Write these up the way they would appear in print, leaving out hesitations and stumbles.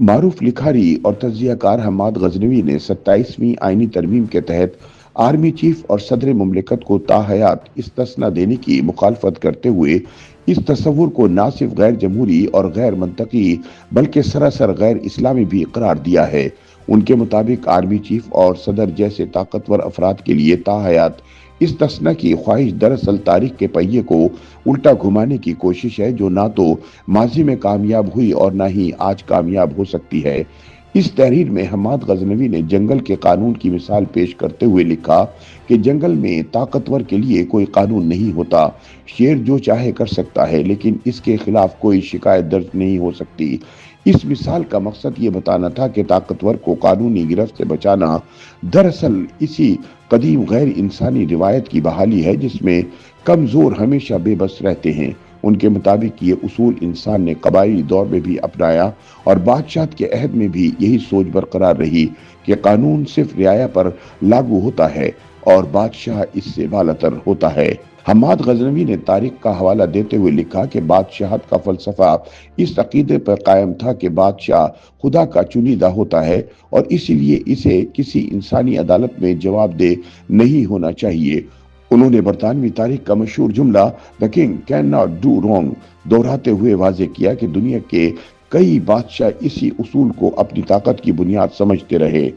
معروف لکھاری اور تجزیہ کار حماد غزنوی نے 27ویں آئینی ترمیم کے تحت آرمی چیف اور صدر مملکت کو تاحیات استثناء دینے کی مخالفت کرتے ہوئے اس تصور کو نہ صرف غیر جمہوری اور غیر منطقی بلکہ سراسر غیر اسلامی بھی قرار دیا ہے۔ ان کے مطابق آرمی چیف اور صدر جیسے طاقتور افراد کے لیے تاحیات استثناء کی خواہش دراصل تاریخ کے پہیے کو الٹا گھمانے کی کوشش ہے، جو نہ تو ماضی میں کامیاب ہوئی اور نہ ہی آج کامیاب ہو سکتی ہے۔ اس تحریر میں حماد غزنوی نے جنگل کے قانون کی مثال پیش کرتے ہوئے لکھا کہ جنگل میں طاقتور کے لیے کوئی قانون نہیں ہوتا۔ شیر جو چاہے کر سکتا ہے، لیکن اس کے خلاف کوئی شکایت درج نہیں ہو سکتی۔ اس مثال کا مقصد یہ بتانا تھا کہ طاقتور کو قانونی گرفت سے بچانا دراصل اسی قدیم غیر انسانی روایت کی بحالی ہے جس میں کمزور ہمیشہ بے بس رہتے ہیں۔ ان کے مطابق یہ اصول انسان نے قبائلی دور میں بھی اپنایا اور بادشاہت کے عہد میں بھی یہی سوچ برقرار رہی کہ قانون صرف رعایا پر لاگو ہوتا ہے اور بادشاہ اس سے بالاتر ہوتا ہے۔ حماد غزنوی نے تاریخ کا حوالہ دیتے ہوئے لکھا کہ بادشاہت کا فلسفہ اس عقیدے پر قائم تھا کہ بادشاہ خدا کا چنیدہ ہوتا ہے اور اسی لیے اسے کسی انسانی عدالت میں جواب دہ نہیں ہونا چاہیے۔ انہوں نے برطانوی تاریخ کا مشہور جملہ "The king cannot do wrong" دہراتے ہوئے واضح کیا کہ دنیا کے کئی بادشاہ اسی اصول کو اپنی طاقت کی بنیاد سمجھتے رہے۔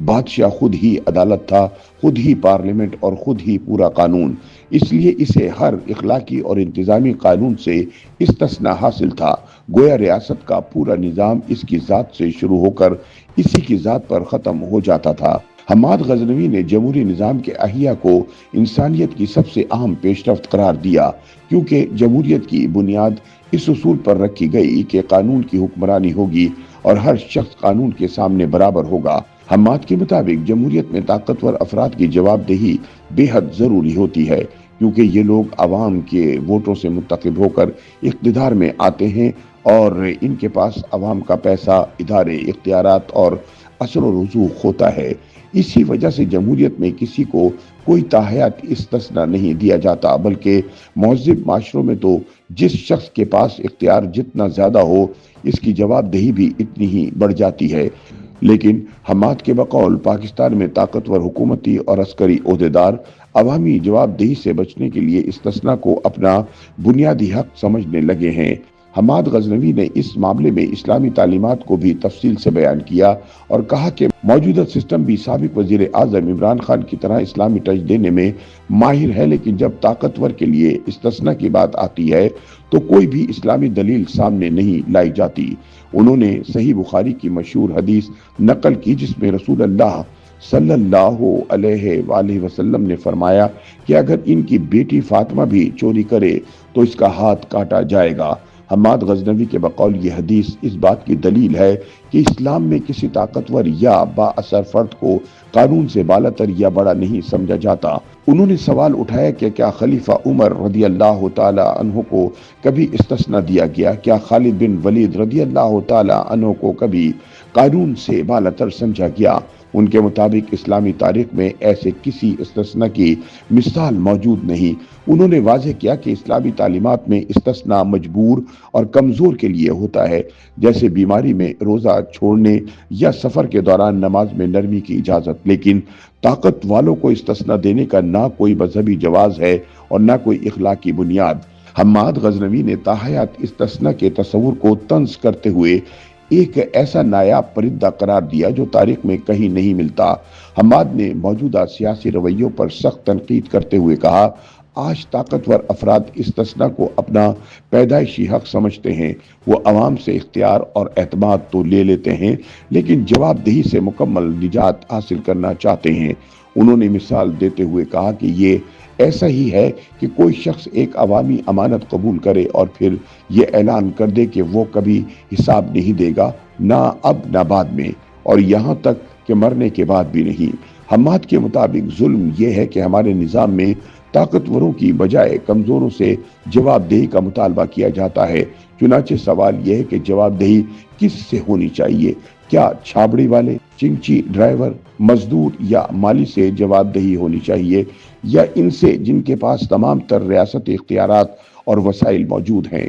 بادشاہ خود ہی عدالت تھا، خود ہی پارلیمنٹ اور خود ہی پورا قانون، اس لیے اسے ہر اخلاقی اور انتظامی قانون سے استثناء حاصل تھا۔ گویا ریاست کا پورا نظام اس کی ذات سے شروع ہو کر اسی کی ذات پر ختم ہو جاتا تھا۔ حماد غزنوی نے جمہوری نظام کے احیا کو انسانیت کی سب سے اہم پیش رفت قرار دیا، کیونکہ جمہوریت کی بنیاد اس اصول پر رکھی گئی کہ قانون کی حکمرانی ہوگی اور ہر شخص قانون کے سامنے برابر ہوگا۔ حماد کے مطابق جمہوریت میں طاقتور افراد کی جواب دہی بے حد ضروری ہوتی ہے، کیونکہ یہ لوگ عوام کے ووٹوں سے منتخب ہو کر اقتدار میں آتے ہیں اور ان کے پاس عوام کا پیسہ، ادارے، اختیارات اور اثر و رسوخ ہوتا ہے۔ اسی وجہ سے جمہوریت میں کسی کو کوئی تاحیات استثناء نہیں دیا جاتا، بلکہ مہذب معاشروں میں تو جس شخص کے پاس اختیار جتنا زیادہ ہو، اس کی جواب دہی بھی اتنی ہی بڑھ جاتی ہے۔ لیکن حماد کے بقول پاکستان میں طاقتور حکومتی اور عسکری عہدیدار عوامی جواب دہی سے بچنے کے لیے استثناء کو اپنا بنیادی حق سمجھنے لگے ہیں۔ حماد غزنوی نے اس معاملے میں اسلامی تعلیمات کو بھی تفصیل سے بیان کیا اور کہا کہ موجودہ سسٹم بھی سابق وزیر اعظم عمران خان کی طرح اسلامی ٹچ دینے میں ماہر ہے، لیکن جب طاقتور کے لیے استثناء کی بات آتی ہے تو کوئی بھی اسلامی دلیل سامنے نہیں لائی جاتی۔ انہوں نے صحیح بخاری کی مشہور حدیث نقل کی جس میں رسول اللہ صلی اللہ علیہ وآلہ وسلم نے فرمایا کہ اگر ان کی بیٹی فاطمہ بھی چوری کرے تو اس کا ہاتھ کاٹا جائے گا۔ حماد غزنوی کے بقول یہ حدیث اس بات کی دلیل ہے کہ اسلام میں کسی طاقتور یا با اثر فرد کو قانون سے بالاتر یا بڑا نہیں سمجھا جاتا۔ انہوں نے سوال اٹھایا کہ کیا خلیفہ عمر رضی اللہ تعالی عنہ کو کبھی استثناء دیا گیا؟ کیا خالد بن ولید رضی اللہ تعالی عنہ کو کبھی قانون سے بالاتر سمجھا گیا؟ ان کے مطابق اسلامی تاریخ میں ایسے کسی استثناء کی مثال موجود نہیں۔ انہوں نے واضح کیا کہ اسلامی تعلیمات میں استثناء مجبور اور کمزور کے لیے ہوتا ہے، جیسے بیماری میں روزہ چھوڑنے یا سفر کے دوران نماز میں نرمی کی اجازت، لیکن طاقت والوں کو استثناء دینے کا نہ کوئی مذہبی جواز ہے اور نہ کوئی اخلاقی بنیاد۔ حماد غزنوی نے تاحیات استثناء کے تصور کو طنز کرتے ہوئے ایک ایسا نایاب پرندہ قرار دیا جو تاریخ میں کہیں نہیں ملتا۔ حماد نے موجودہ سیاسی رویوں پر سخت تنقید کرتے ہوئے کہا، آج طاقتور افراد استثناء کو اپنا پیدائشی حق سمجھتے ہیں۔ وہ عوام سے اختیار اور اعتماد تو لے لیتے ہیں، لیکن جواب دہی سے مکمل نجات حاصل کرنا چاہتے ہیں۔ انہوں نے مثال دیتے ہوئے کہا کہ یہ ایسا ہی ہے کہ کوئی شخص ایک عوامی امانت قبول کرے اور پھر یہ اعلان کر دے کہ وہ کبھی حساب نہیں دے گا، نہ اب نہ بعد میں، اور یہاں تک کہ مرنے کے بعد بھی نہیں۔ حماد کے مطابق ظلم یہ ہے کہ ہمارے نظام میں طاقتوروں کی بجائے کمزوروں سے جواب دہی کا مطالبہ کیا جاتا ہے۔ چنانچہ سوال یہ ہے کہ جواب دہی کس سے ہونی چاہیے؟ کیا چھابڑی والے، چنچی ڈرائیور، مزدور یا مالی سے جواب دہی ہونی چاہیے، یا ان سے جن کے پاس تمام تر ریاستی اختیارات اور وسائل موجود ہیں؟